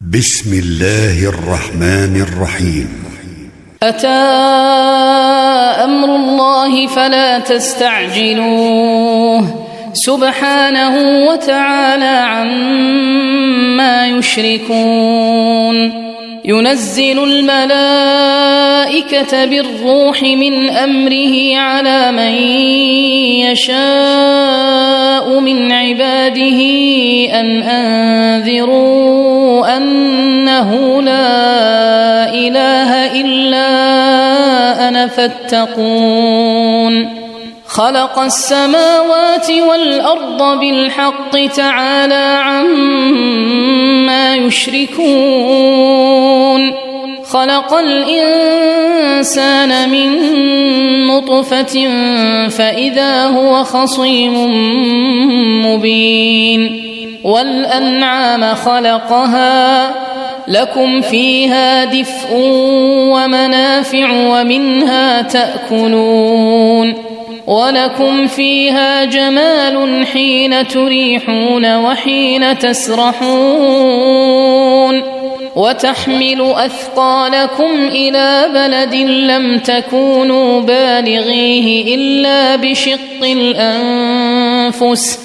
بسم الله الرحمن الرحيم. أتى أمر الله فلا تستعجلوه سبحانه وتعالى عما يشركون. ينزل الملائكة بالروح من أمره على من يشاء من عباده أن أنذروا أنه لا إله إلا أنا فاتقون. خلق السماوات والأرض بالحق تعالى عما يشركون. خلق الإنسان من نطفة فإذا هو خصيم مبين. والأنعام خلقها لكم فيها دفء ومنافع ومنها تأكلون ولكم فيها جمال حين تريحون وحين تسرحون. وتحمل أثقالكم إلى بلد لم تكونوا بالغيه إلا بشق الأنفس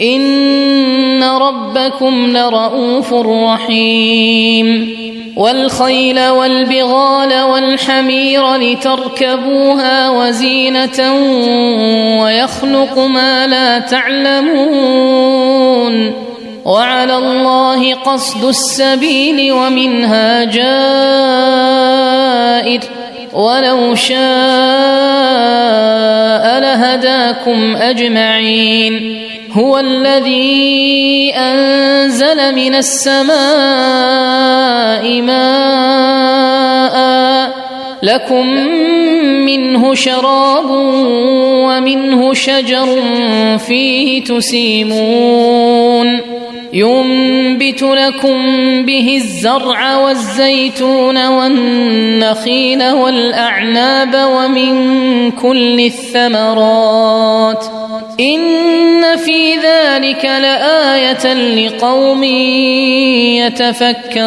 إن ربكم لرؤوف رحيم. والخيل والبغال والحمير لتركبوها وزينة ويخلق ما لا تعلمون. وعلى الله قصد السبيل ومنها جائر ولو شاء لهداكم أجمعين. هو الذي أنزل من السماء ماء لكم منه شراب ومنه شجر فيه تسيمون. ينبت لكم به الزرع والزيتون والنخيل والأعناب ومن كل الثمرات إن في ذلك لآية لقوم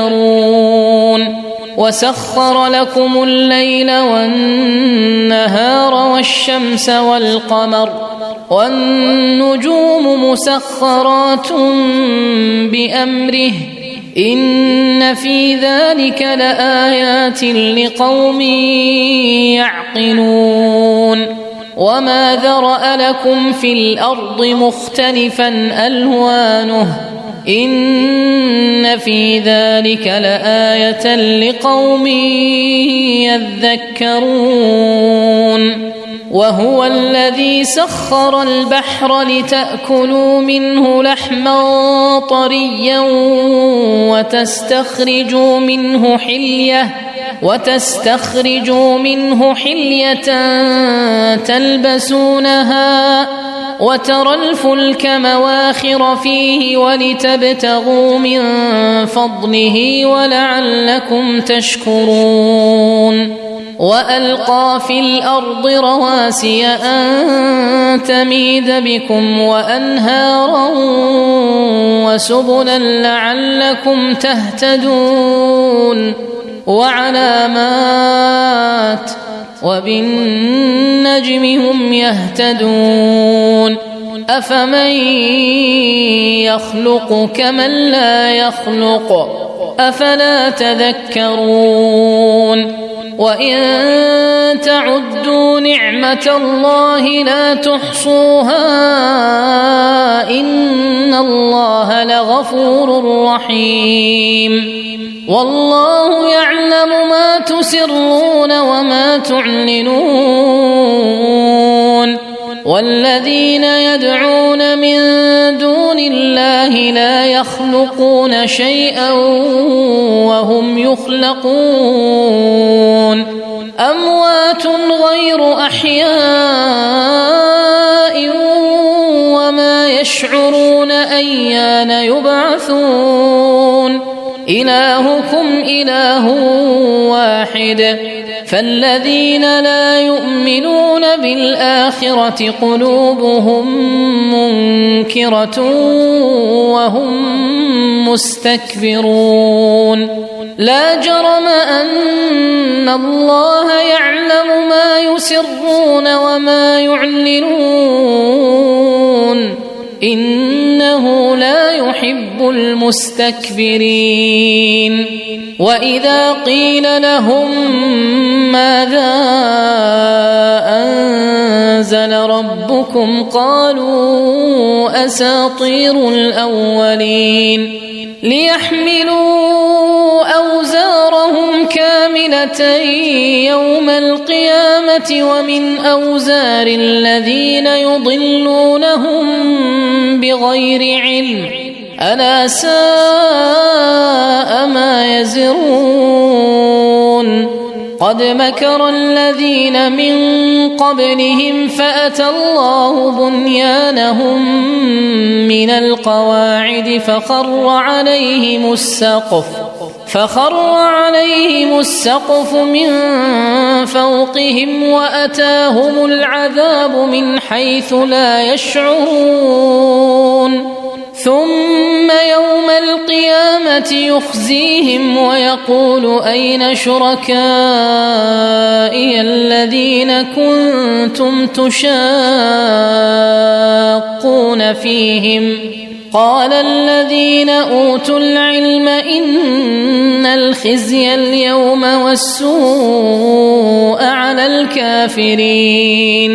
يتفكرون. وسخر لكم الليل والنهار والشمس والقمر والنجوم مسخرات بأمره إن في ذلك لآيات لقوم يعقلون. وما ذرأ لكم في الأرض مختلفا ألوانه إن في ذلك لآية لقوم يذكرون. وهو الذي سخر البحر لتأكلوا منه لحما طريا وتستخرجوا منه حلية تلبسونها وترى الفلك مواخر فيه ولتبتغوا من فضله ولعلكم تشكرون. وألقى في الأرض رواسي أن تميد بكم وأنهارا وسبلا لعلكم تهتدون. وعلامات وبالنجم هم يهتدون. أفمن يخلق كمن لا يخلق أفلا تذكرون. وإن تعدوا نعمة الله لا تحصوها إن الله لغفور رحيم. والله يعلم ما تسرون وما تعلنون. والذين يدعون من دون الله لا يخلقون شيئا وهم يخلقون. أموات غير أحياء وما يشعرون أيان يبعثون. إلهكم إله واحد فالذين لا يؤمنون بالآخرة قلوبهم منكرة وهم مستكبرون لا جرم أن الله يعلم ما يسرون وما يعلنون إنه لا يحب المستكبرين وإذا قيل لهم ماذا أنزل ربكم قالوا أساطير الأولين ليحملوا أوزارهم كاملة يوم القيامة ومن أوزار الذين يضلونهم بغير علم ألا ساء ما يزرون قد مكر الذين من قبلهم فأتى الله بنيانهم من القواعد فخر عليهم السقف من فوقهم وأتاهم العذاب من حيث لا يشعرون ثم يوم القيامة يخزيهم ويقول أين شركائي الذين كنتم تشاقون فيهم قال الذين أوتوا العلم إن الخزي اليوم والسوء على الكافرين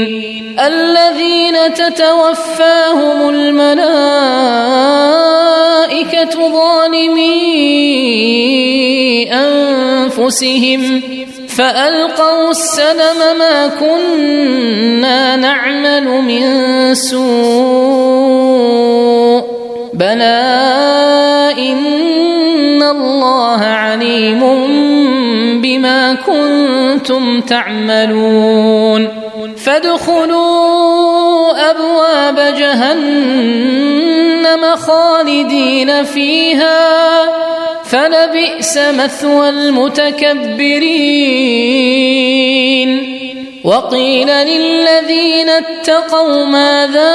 الذين تتوفاهم الملائكة ظالمي أنفسهم فألقوا السلم ما كنا نعمل من سوء بلى إن الله عليم بما كنتم تعملون فادخلوا أبواب جهنم خالدين فيها فلبئس مثوى المتكبرين وقيل للذين اتقوا ماذا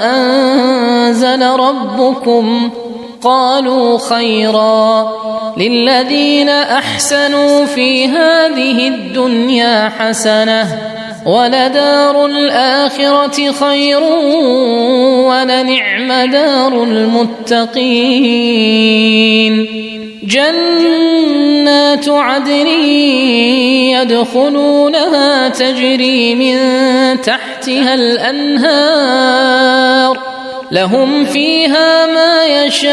أنزل ربكم قالوا خيرا للذين أحسنوا في هذه الدنيا حسنة ولدار الآخرة خير ولنعم دار المتقين جنات عدن يدخلونها تجري من تحتها الأنهار لهم فيها ما يشاءون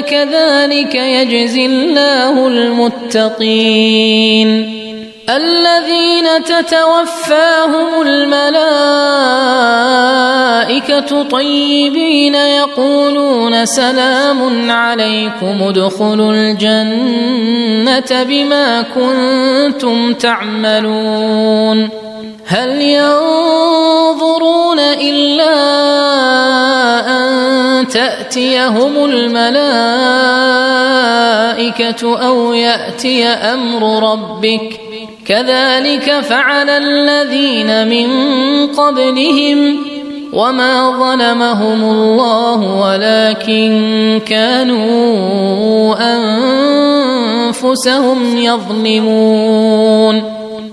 كذلك يجزي الله المتقين الذين تتوفاهم الملائكة طيبين يقولون سلام عليكم ادخلوا الجنة بما كنتم تعملون هل ينظرون إلا أن تأتيهم الملائكة أو يأتي أمر ربك كذلك فعل الذين من قبلهم وما ظلمهم الله ولكن كانوا أنفسهم يظلمون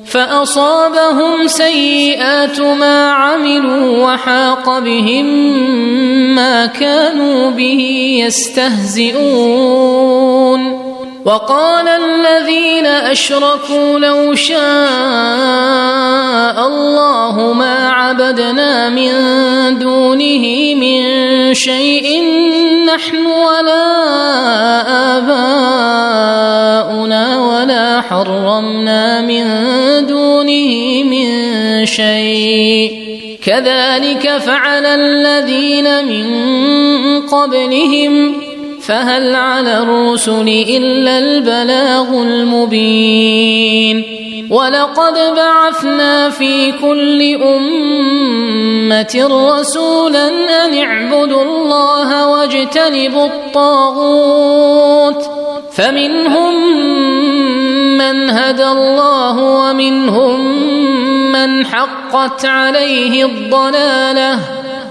فأصابهم سيئات ما عملوا وحاق بهم ما كانوا به يستهزئون وقال الذين أشركوا لو شاء الله ما عبدنا من دونه من شيء نحن ولا آباؤنا ولا حرمنا من دونه من شيء كذلك فعل الذين من قبلهم فهل على الرسل إلا البلاغ المبين ولقد بعثنا في كل أمة رسولا أن اعبدوا الله واجتنبوا الطاغوت فمنهم من هدى الله ومنهم من حقت عليه الضلالة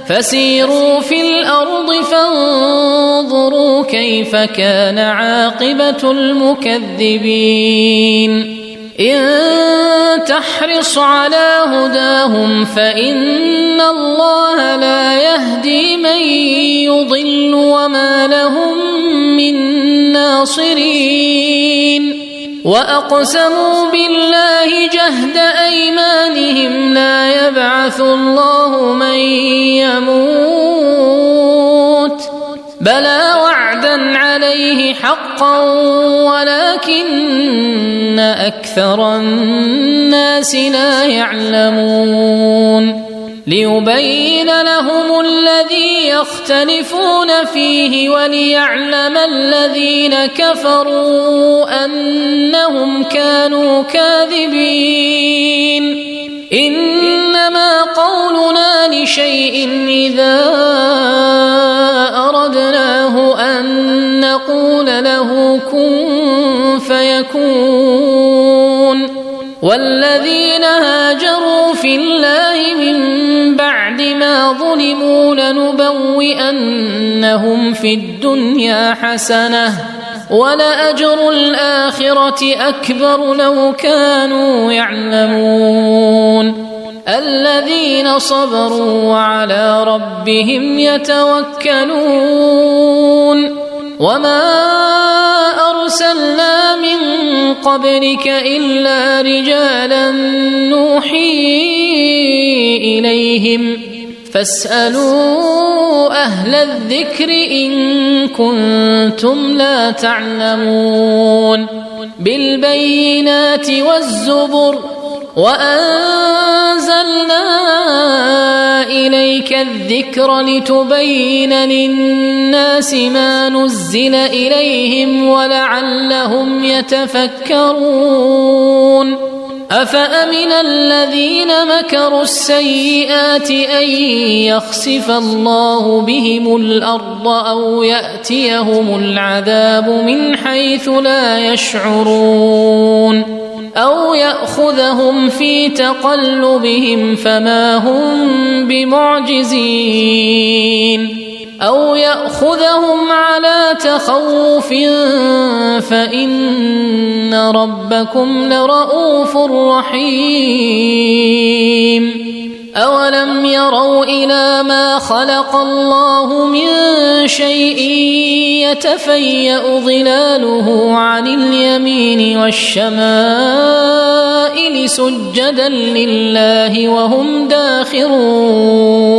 فسيروا في الأرض فانظروا كيف كان عاقبة المكذبين إن تحرص على هداهم فإن الله لا يهدي من يضل وما لهم من ناصرين وأقسموا بالله جهد أيمانهم لا يبعث الله من يموت بلى وعدا عليه حقا ولكن أكثر الناس لا يعلمون ليبين لهم الذي يختلفون فيه وليعلم الذين كفروا أنهم كانوا كاذبين إنما قولنا لشيء إذا أردناه أن نقول له كن فيكون والذين هاجروا في الله من بعد ما ظلموا لنبوئنهم في الدنيا حسنة ولأجر الآخرة أكبر لو كانوا يعلمون الذين صبروا وعلى ربهم يتوكلون وما أرسلنا من قبلك إلا رجالا نوحي إليهم فاسألوا أهل الذكر إن كنتم لا تعلمون بالبينات والزبر وأنزلنا إليك الذكر لتبين للناس ما نزل إليهم ولعلهم يتفكرون أفأمن الذين مكروا السيئات أن يخسف الله بهم الأرض أو يأتيهم العذاب من حيث لا يشعرون أو يأخذهم في تقلبهم فما هم بمعجزين أو يأخذهم على تخوف فإن ربكم لرؤوف رحيم أولم يروا إلى ما خلق الله من شيء يتفيأ ظلاله عن اليمين والشمائل سجدا لله وهم داخرون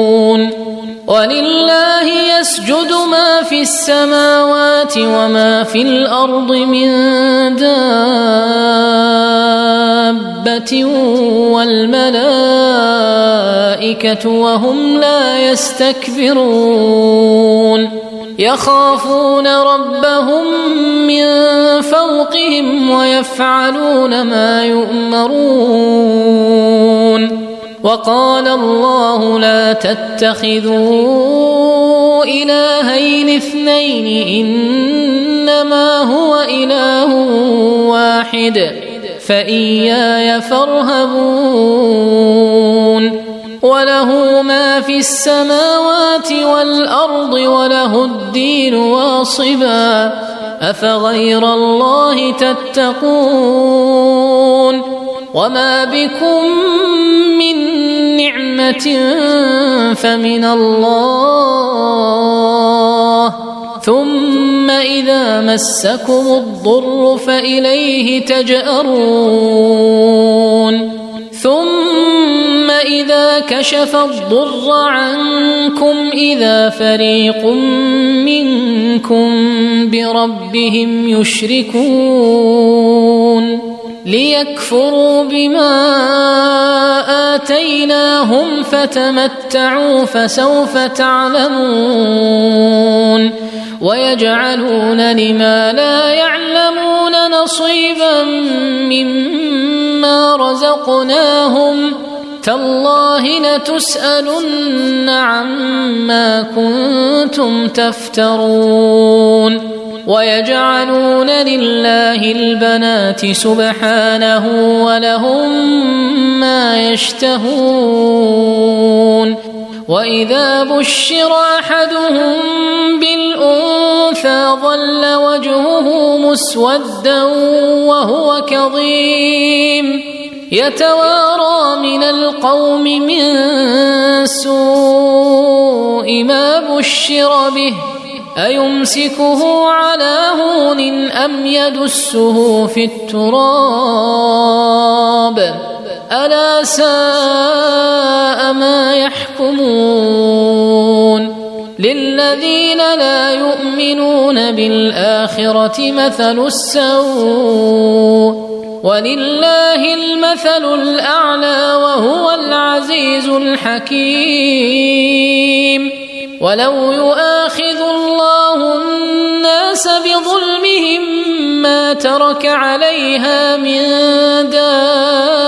ولله يسجد ما في السماوات وما في الأرض من دابة والملائكة وهم لا يستكبرون يخافون ربهم من فوقهم ويفعلون ما يؤمرون وقال الله لا تتخذوا إلهين اثنين إنما هو إله واحد فإياي فارهبون وله ما في السماوات والأرض وله الدين واصبا أفغير الله تتقون وما بكم من نعمة فمن الله ثم إذا مسكم الضر فإليه تجأرون ثم إذا كشف الضر عنكم إذا فريق منكم بربهم يشركون ليكفروا بما آتيناهم فتمتعوا فسوف تعلمون ويجعلون لما لا يعلمون نصيبا مما رزقناهم تالله لتسألن عما كنتم تفترون ويجعلون لله البنات سبحانه ولهم ما يشتهون وإذا بشر أحدهم بالأنثى ظل وجهه مسودا وهو كظيم يتوارى من القوم من سوء ما بشر به أيمسكه على هون أم يدسه في التراب ألا ساء ما يحكمون للذين لا يؤمنون بالآخرة مثل السوء ولله المثل الأعلى وهو العزيز الحكيم ولو يؤاخذ الله الناس بظلمهم ما ترك عليها من دابة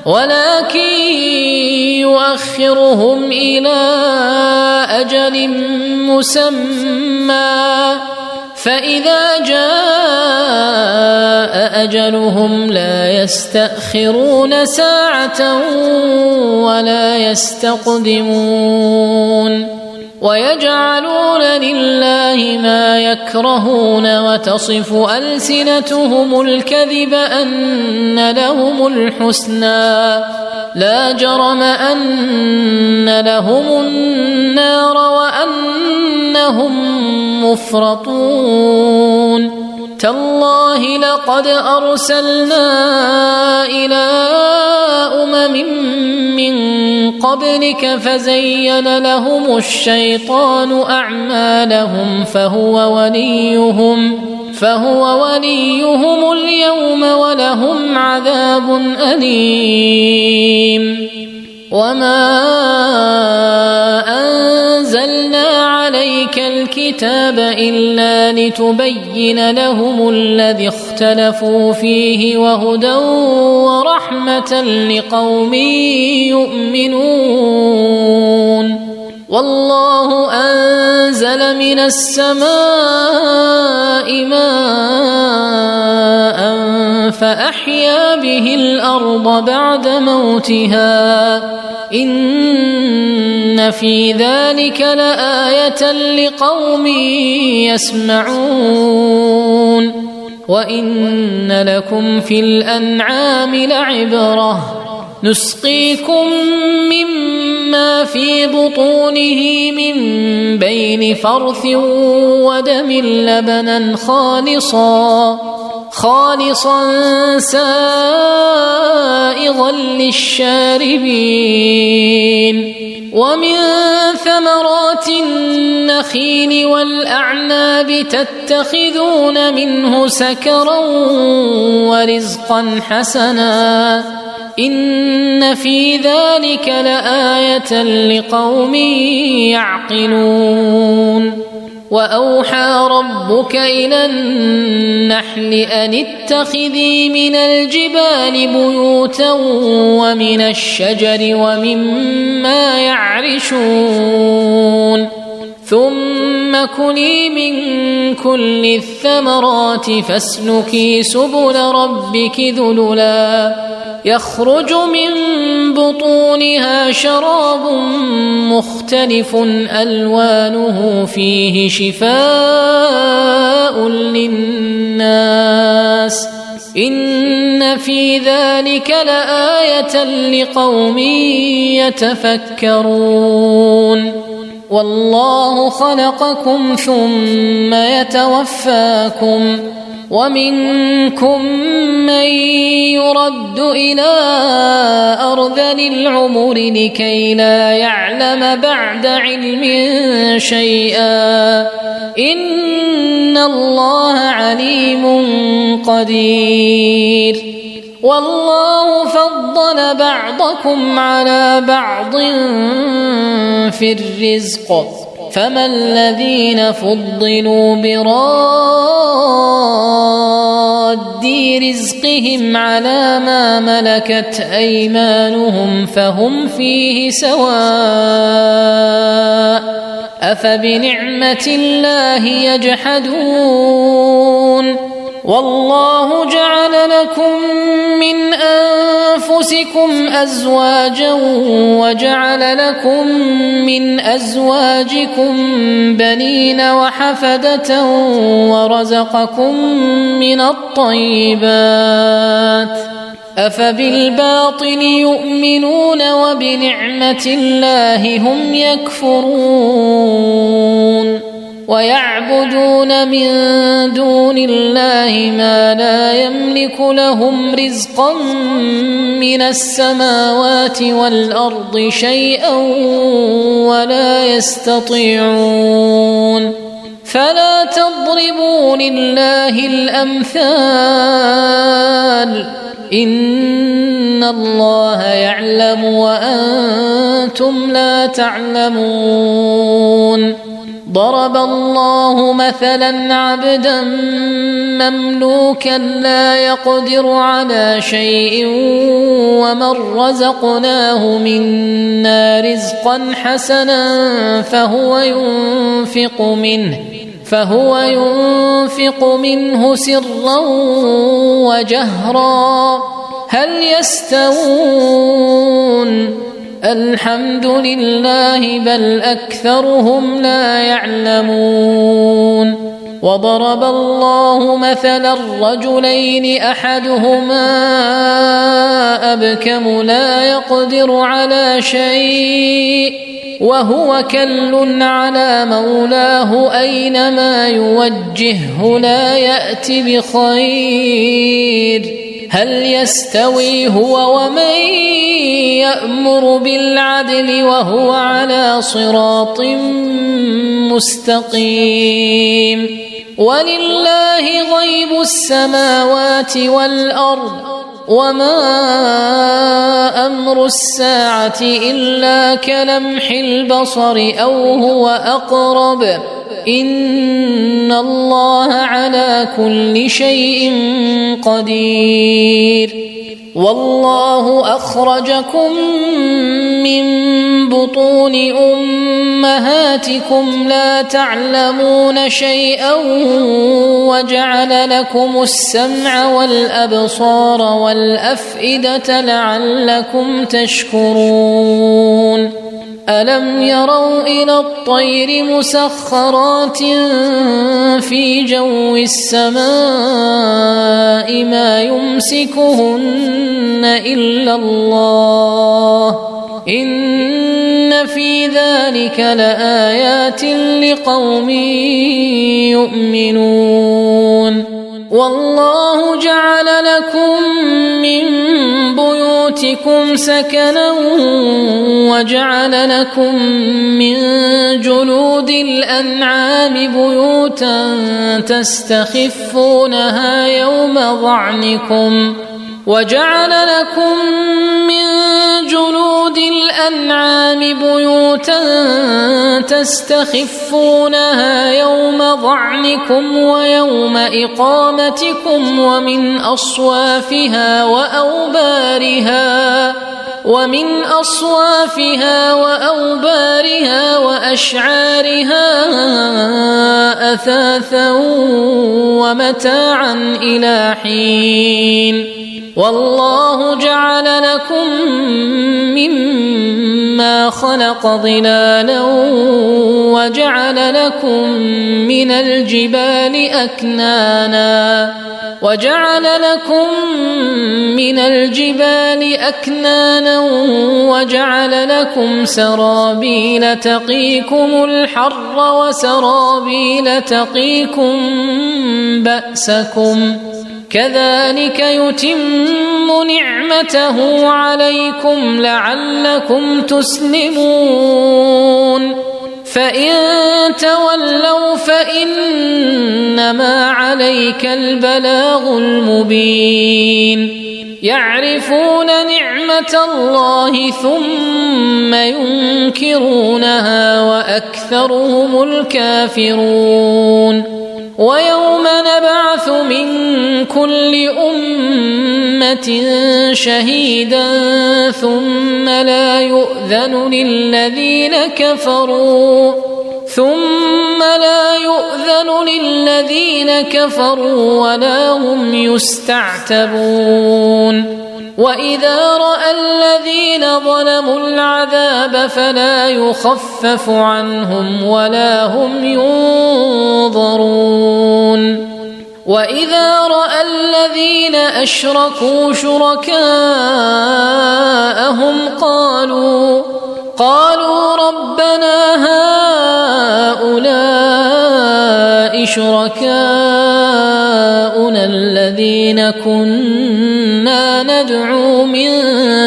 ولكن يؤخرهم إلى أجل مسمى فإذا جاء أجلهم لا يستأخرون ساعة ولا يستقدمون ويجعلون لله ما يكرهون وتصف ألسنتهم الكذب أن لهم الحسنى لا جرم أن لهم النار وأنهم مفرطون تالله لقد أرسلنا إلى من قبلك فزين لهم الشيطان أعمالهم فهو وليهم اليوم ولهم عذاب أليم وما أنزلنا عليك الكتاب إلا لتبين لهم الذي اختلفوا فيه وهدى ورحمة لقوم يؤمنون والله أنزل من السماء ماء فأحيا به الأرض بعد موتها إن في ذلك لآية لقوم يسمعون وإن لكم في الأنعام لعبرة نسقيكم مما في بطونه من بين فرث ودم لبنا خالصا سائغا للشاربين ومن ثمرات النخيل والأعناب تتخذون منه سكرا ورزقا حسنا إن في ذلك لآية لقوم يعقلون وأوحى ربك إلى النحل أن اتخذي من الجبال بيوتا ومن الشجر ومما يعرشون ثم كلي من كل الثمرات فاسلكي سبل ربك ذللا يخرج من بطونها شراب مختلف ألوانه فيه شفاء للناس إن في ذلك لآية لقوم يتفكرون والله خلقكم ثم يتوفاكم ومنكم من يرد إلى أرذل العمر لكي لا يعلم بعد علم شيئا إن الله عليم قدير والله فضل بعضكم على بعض في الرزق فما الذين فضلوا براد رزقهم على ما ملكت أيمانهم فهم فيه سواء أفبنعمة الله يجحدون والله جعل لكم من أنفسكم أزواجا وجعل لكم من أزواجكم بنين وحفدة ورزقكم من الطيبات أفبالباطل يؤمنون وبنعمة الله هم يكفرون ويعبدون من دون الله ما لا يملك لهم رزقا من السماوات والأرض شيئا ولا يستطيعون فلا تضربوا لله الأمثال إن الله يعلم وأنتم لا تعلمون ضرب الله مثلا عبدا مملوكا لا يقدر على شيء ومن رزقناه منا رزقا حسنا فهو ينفق منه سرا وجهرا هل يستوون الحمد لله بل أكثرهم لا يعلمون وضرب الله مثلا رجلين أحدهما أبكم لا يقدر على شيء وهو كل على مولاه أينما يوجهه لا يأت بخير هل يستوي هو ومن يأمر بالعدل وهو على صراط مستقيم ولله غيب السماوات والأرض وما أمر الساعة إلا كلمح البصر أو هو أقرب إن الله على كل شيء قدير والله أخرجكم من بطون أمهاتكم لا تعلمون شيئا وجعل لكم السمع والأبصار والأفئدة لعلكم تشكرون ألم يروا إلى الطير مسخرات في جو السماء ما يمسكهن إلا الله إن في ذلك لآيات لقوم يؤمنون والله جعل لكم من بيوتكم سكنا وجعل لكم من جلود الأنعام بيوتا تستخفونها يوم ظعنكم وجعل لكم من جلود الأنعام بيوتا تستخفونها يوم ظعنكم ويوم إقامتكم ومن أصوافها وأوبارها وأشعارها أثاثا ومتاعا إلى حين والله جعل لكم مما خلق ظلالا وجعل لكم من الجبال أكنانا وجعل لكم سرابيل تقيكم الحر وسرابيل تقيكم بأسكم كذلك يتم نعمته عليكم لعلكم تسلمون فإن تولوا فإنما عليك البلاغ المبين يعرفون نعمة الله ثم ينكرونها وأكثرهم الكافرون ويوم نبعث من كل أمة شهيدا ثم لا يؤذن للذين كفروا ثم لا يؤذن للذين كفروا ولا هم يستعتبون وإذا رأى الذين ظلموا العذاب فلا يخفف عنهم ولا هم ينظرون وإذا رأى الذين أشركوا شركاءهم قالوا ربنا هؤلاء شركاؤنا الذين كنا ندعو من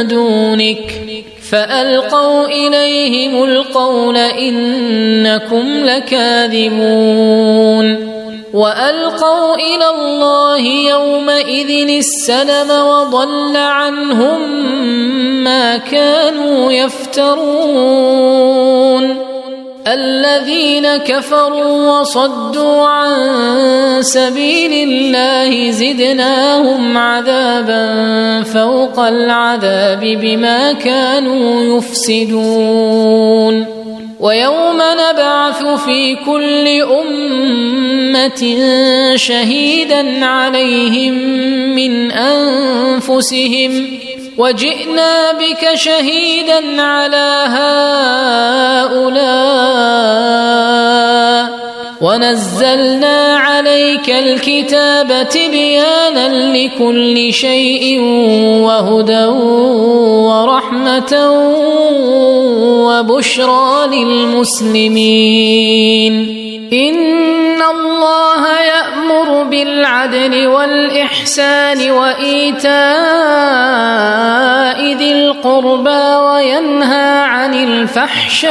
دونك فألقوا إليهم القول إنكم لكاذبون وألقوا إلى الله يومئذ السلم وضل عنهم ما كانوا يفترون الذين كفروا وصدوا عن سبيل الله زدناهم عذابا فوق العذاب بما كانوا يفسدون ويوم نبعث في كل أمة شهيدا عليهم من أنفسهم وجئنا بك شهيدا على هؤلاء ونزلنا عليك الكتاب تبيانا لكل شيء وهدى ورحمة وبشرى للمسلمين إن الله يأمر بالعدل والإحسان وإيتاء ذي القربى وينهى عن الفحشاء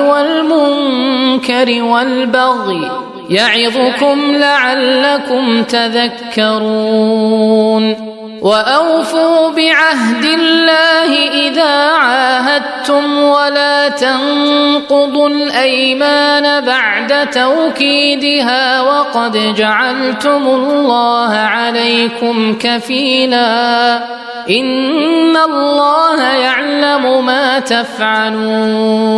والمنكر والبغي يعظكم لعلكم تذكرون وأوفوا بعهد الله إذا عاهدتم ولا تنقضوا الأيمان بعد توكيدها وقد جعلتم الله عليكم كفيلا إن الله يعلم ما تفعلون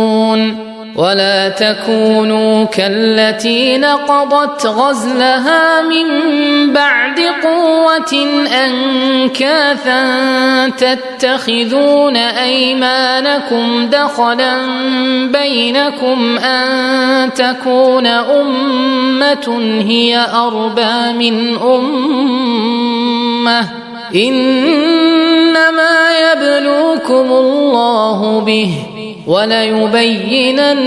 ولا تكونوا كالتي نقضت غزلها من بعد قوة أنكاثا تتخذون أيمانكم دخلا بينكم أن تكون أمة هي أربى من أمة إنما يبلوكم الله به وليبينن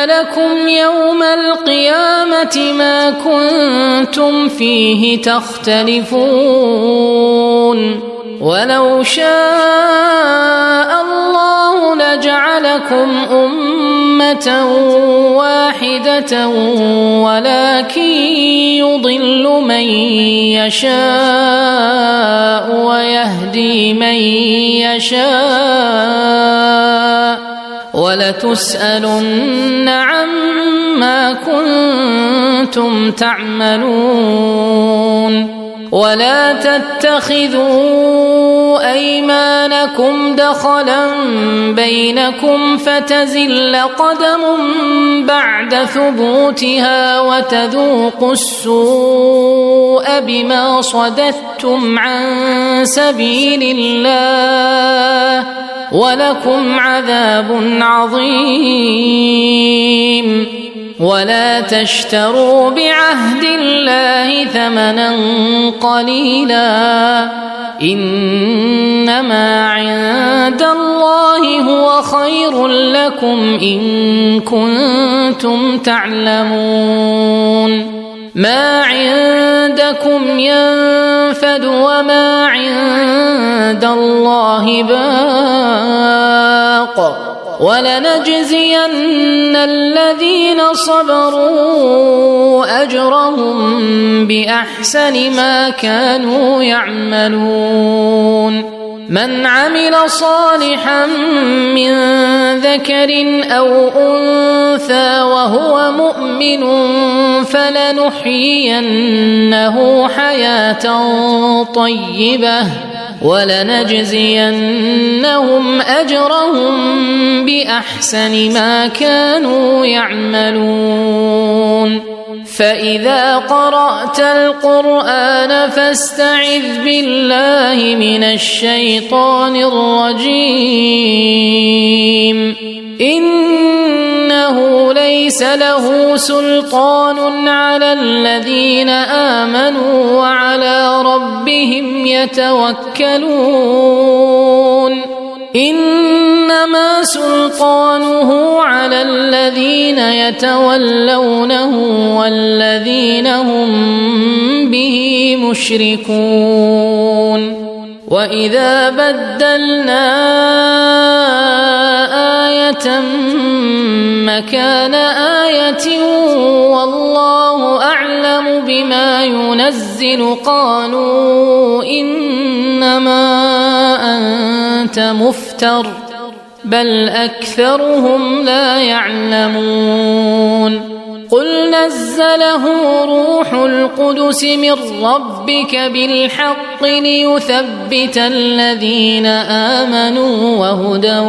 لكم يوم القيامة ما كنتم فيه تختلفون ولو شاء الله لجعلكم أمة واحدة ولكن يضل من يشاء ويهدي من يشاء ولتسألن عما كنتم تعملون ولا تتخذوا أيمانكم دخلا بينكم فتزل قدم بعد ثبوتها وتذوقوا السوء بما صددتم عن سبيل الله ولكم عذاب عظيم ولا تشتروا بعهد الله ثمنا قليلا إنما عند الله هو خير لكم إن كنتم تعلمون ما عندكم ينفد وما عند الله باق ولنجزين الذين صبروا أجرهم بأحسن ما كانوا يعملون من عمل صالحا من ذكر أو أنثى وهو مؤمن فلنحيينه حياة طيبة ولنجزينهم أجرهم بأحسن ما كانوا يعملون فإذا قرأت القرآن فاستعذ بالله من الشيطان الرجيم إنه ليس له سلطان على الذين آمنوا وعلى ربهم يتوكلون إنما سلطانه على الذين يتولونه والذين هم به مشركون وإذا بدلنا آية مكان آية والله أعلم بما ينزل قالوا إنما أنت مفتر بل أكثرهم لا يعلمون قل نزله روح القدس من ربك بالحق ليثبت الذين آمنوا وهدى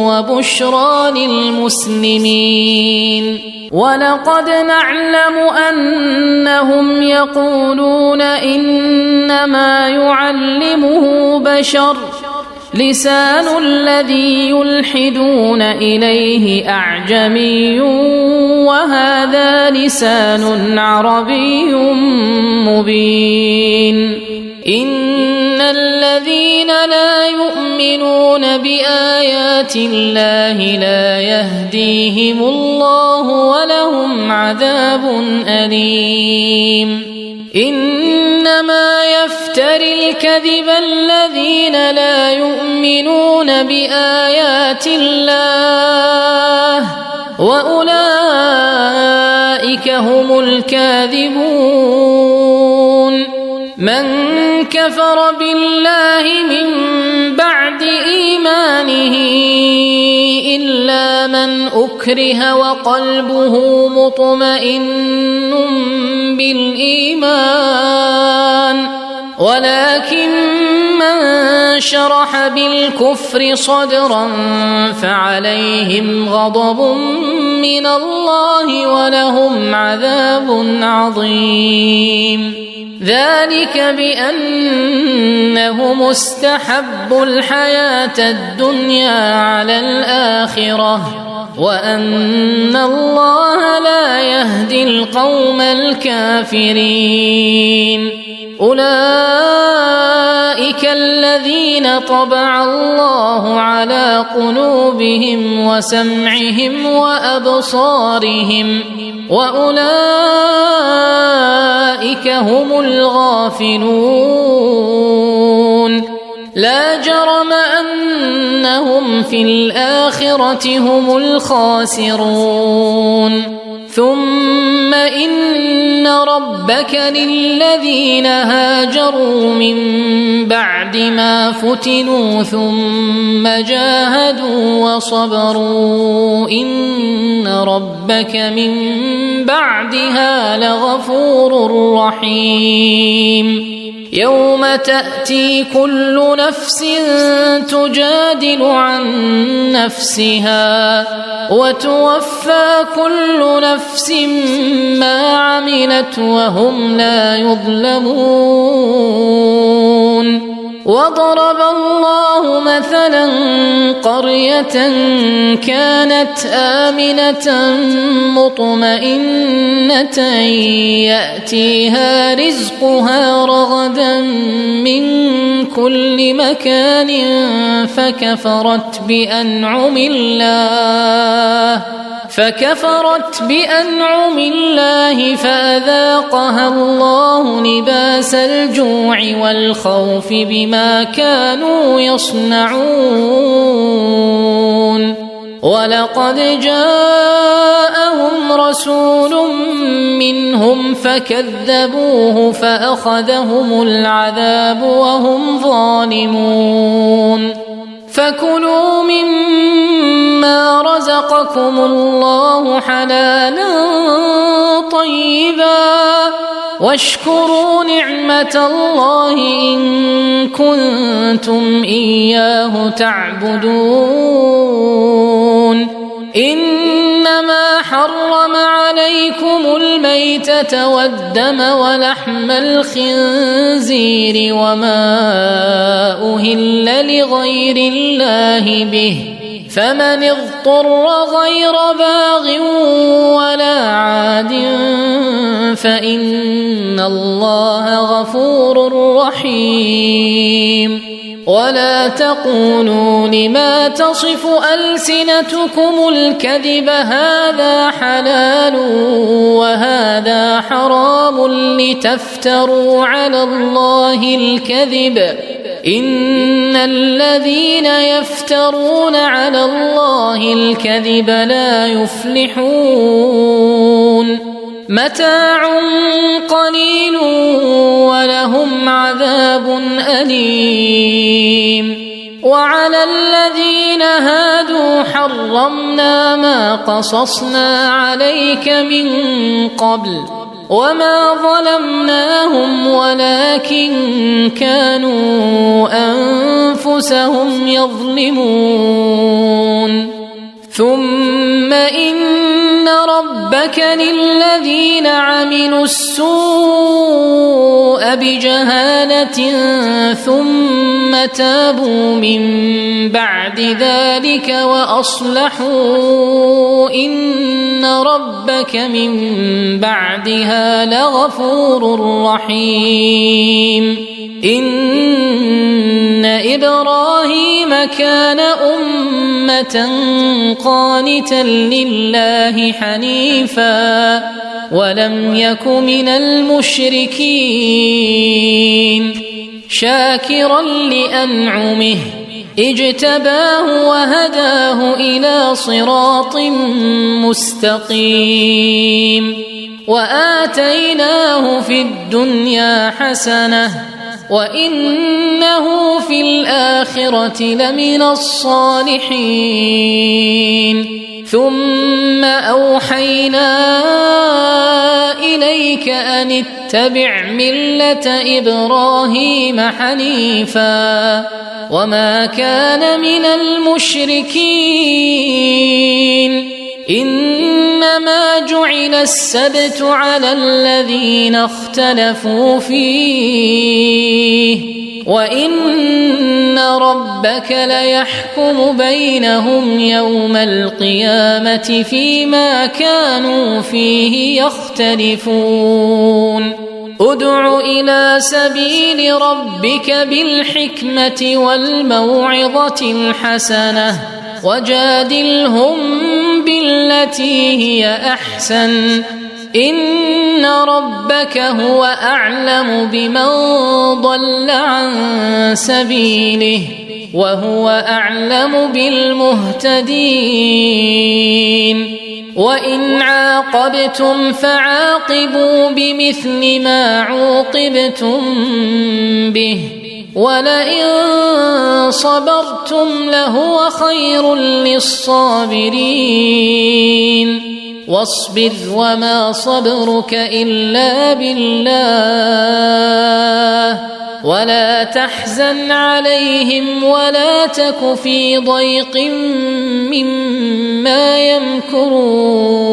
وبشرى للمسلمين ولقد نعلم أنهم يقولون إنما يعلمه بشر لسان الذي يلحدون إليه أعجمي وهذا لسان عربي مبين إن الذين لا يؤمنون بآيات الله لا يهديهم الله ولهم عذاب أليم إنما يفتري الكذب الذين لا يؤمنون بآيات الله وأولئك هم الكاذبون من كفر بالله من بعد إيمانه إلا من أكره وقلبه مطمئن بالإيمان ولكن من شرح بالكفر صدرا فعليهم غضب من الله ولهم عذاب عظيم ذلك بأنهم استحبوا الحياة الدنيا على الآخرة وأن الله لا يهدي القوم الكافرين أولئك الذين طبع الله على قلوبهم وسمعهم وأبصارهم وأولئك هم الغافلون لا جرم أنهم في الآخرة هم الخاسرون ثم إن ربك للذين هاجروا من بعد ما فتنوا ثم جاهدوا وصبروا إن ربك من بعدها لغفور رحيم يوم تأتي كل نفس تجادل عن نفسها وتوفى كل نفس ما عملت وهم لا يظلمون وضرب الله مثلا قرية كانت آمنة مطمئنة يأتيها رزقها رغدا من كل مكان فكفرت بأنعم الله فأذاقها الله لباس الجوع والخوف بما كانوا يصنعون ولقد جاءهم رسول منهم فكذبوه فأخذهم العذاب وهم ظالمون فكلوا مما رزقكم الله حلالا طيبا واشكروا نعمة الله إن كنتم إياه تعبدون إنما حرم عليكم الميتة والدم ولحم الخنزير وما أهل لغير الله به فمن اضطر غير باغ ولا عاد فإن الله غفور رحيم ولا تقولوا لما تصف ألسنتكم الكذب هذا حلال وهذا حرام لتفتروا على الله الكذب إن الذين يفترون على الله الكذب لا يفلحون متاع قليل ولهم عذاب أليم وعلى الذين هادوا حرمنا ما قصصنا عليك من قبل وما ظلمناهم ولكن كانوا أنفسهم يظلمون ثم إن ربك للذين عملوا السوء بجهالة ثم تابوا من بعد ذلك وأصلحوا إن ربك من بعدها لغفور رحيم إن إبراهيم كان أمة قانتا لله حنيفا ولم يك من المشركين شاكرا لأنعمه اجتباه وهداه إلى صراط مستقيم وآتيناه في الدنيا حسنة وإنه في الآخرة لمن الصالحين ثم أوحينا إليك أن اتبع ملة إبراهيم حنيفا وما كان من المشركين إنما جعل السبت على الذين اختلفوا فيه وإن ربك ليحكم بينهم يوم القيامة فيما كانوا فيه يختلفون ادع إلى سبيل ربك بالحكمة والموعظة الحسنة وجادلهم بالتي هي أحسن إن ربك هو أعلم بمن ضل عن سبيله وهو أعلم بالمهتدين وإن عاقبتم فعاقبوا بمثل ما عوقبتم به ولئن صبرتم لهو خير للصابرين واصبر وما صبرك إلا بالله ولا تحزن عليهم ولا تك في ضيق مما يمكرون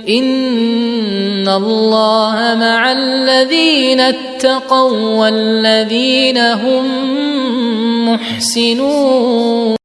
إن الله مع الذين اتقوا والذين هم محسنون